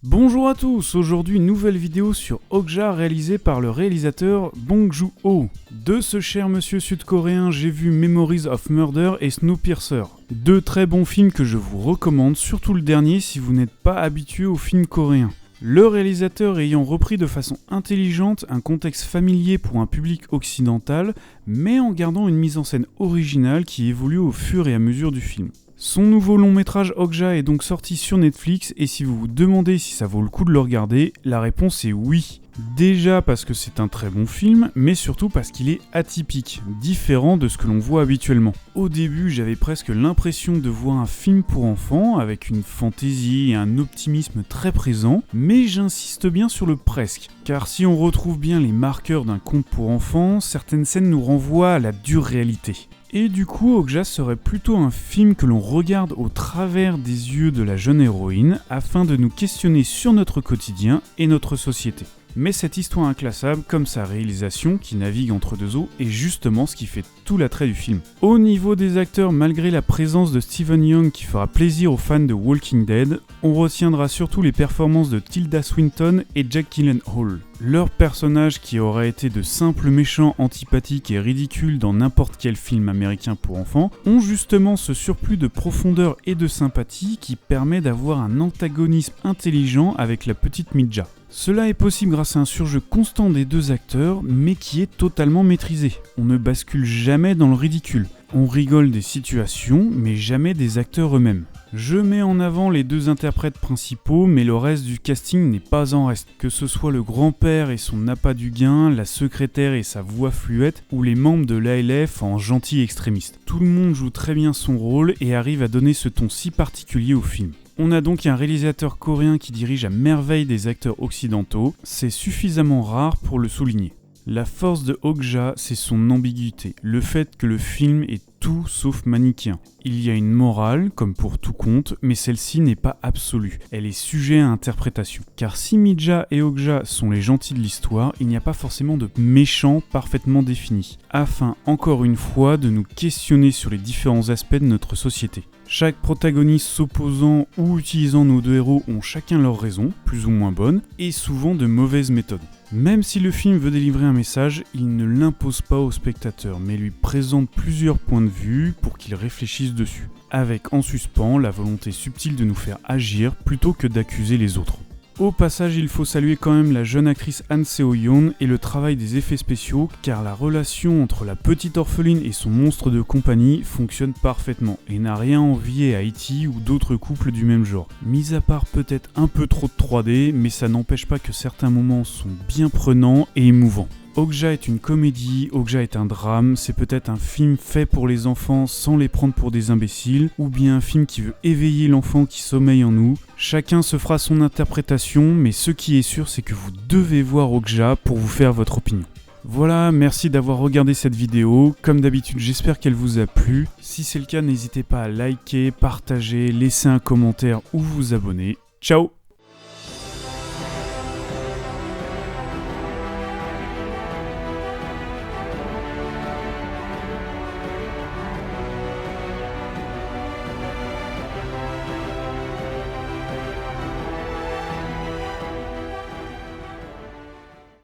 Bonjour à tous, aujourd'hui une nouvelle vidéo sur Okja réalisée par le réalisateur Bong Joon-ho. De ce cher monsieur sud-coréen, j'ai vu Memories of Murder et Snowpiercer. Deux très bons films que je vous recommande, surtout le dernier si vous n'êtes pas habitué aux films coréens. Le réalisateur ayant repris de façon intelligente un contexte familier pour un public occidental, mais en gardant une mise en scène originale qui évolue au fur et à mesure du film. Son nouveau long métrage Okja est donc sorti sur Netflix et si vous vous demandez si ça vaut le coup de le regarder, la réponse est oui. Déjà parce que c'est un très bon film, mais surtout parce qu'il est atypique, différent de ce que l'on voit habituellement. Au début, j'avais presque l'impression de voir un film pour enfants, avec une fantaisie et un optimisme très présent, mais j'insiste bien sur le presque, car si on retrouve bien les marqueurs d'un conte pour enfants, certaines scènes nous renvoient à la dure réalité. Et du coup, Okja serait plutôt un film que l'on regarde au travers des yeux de la jeune héroïne, afin de nous questionner sur notre quotidien et notre société. Mais cette histoire inclassable, comme sa réalisation qui navigue entre deux eaux, est justement ce qui fait tout l'attrait du film. Au niveau des acteurs, malgré la présence de Steven Yeun qui fera plaisir aux fans de Walking Dead, on retiendra surtout les performances de Tilda Swinton et Jake Gyllenhaal. Leurs personnages, qui auraient été de simples méchants antipathiques et ridicules dans n'importe quel film américain pour enfants, ont justement ce surplus de profondeur et de sympathie qui permet d'avoir un antagonisme intelligent avec la petite Midja. Cela est possible grâce à un surjeu constant des deux acteurs, mais qui est totalement maîtrisé. On ne bascule jamais dans le ridicule. On rigole des situations, mais jamais des acteurs eux-mêmes. Je mets en avant les deux interprètes principaux, mais le reste du casting n'est pas en reste. Que ce soit le grand-père et son appât du gain, la secrétaire et sa voix fluette, ou les membres de l'ALF en gentils extrémistes. Tout le monde joue très bien son rôle et arrive à donner ce ton si particulier au film. On a donc un réalisateur coréen qui dirige à merveille des acteurs occidentaux, c'est suffisamment rare pour le souligner. La force de Okja, c'est son ambiguïté, le fait que le film est tout sauf manichéen. Il y a une morale, comme pour tout conte, mais celle-ci n'est pas absolue, elle est sujet à interprétation. Car si Midja et Okja sont les gentils de l'histoire, il n'y a pas forcément de méchants parfaitement définis, afin encore une fois de nous questionner sur les différents aspects de notre société. Chaque protagoniste s'opposant ou utilisant nos deux héros ont chacun leurs raisons, plus ou moins bonnes, et souvent de mauvaises méthodes. Même si le film veut délivrer un message, il ne l'impose pas au spectateur, mais lui présente plusieurs points de vue pour qu'il réfléchisse dessus, avec en suspens la volonté subtile de nous faire agir plutôt que d'accuser les autres. Au passage, il faut saluer quand même la jeune actrice Han Seo-yeon et le travail des effets spéciaux, car la relation entre la petite orpheline et son monstre de compagnie fonctionne parfaitement et n'a rien à envier à E.T. ou d'autres couples du même genre. Mis à part peut-être un peu trop de 3D, mais ça n'empêche pas que certains moments sont bien prenants et émouvants. Okja est une comédie, Okja est un drame, c'est peut-être un film fait pour les enfants sans les prendre pour des imbéciles, ou bien un film qui veut éveiller l'enfant qui sommeille en nous. Chacun se fera son interprétation, mais ce qui est sûr c'est que vous devez voir Okja pour vous faire votre opinion. Voilà, merci d'avoir regardé cette vidéo, comme d'habitude j'espère qu'elle vous a plu. Si c'est le cas, n'hésitez pas à liker, partager, laisser un commentaire ou vous abonner. Ciao!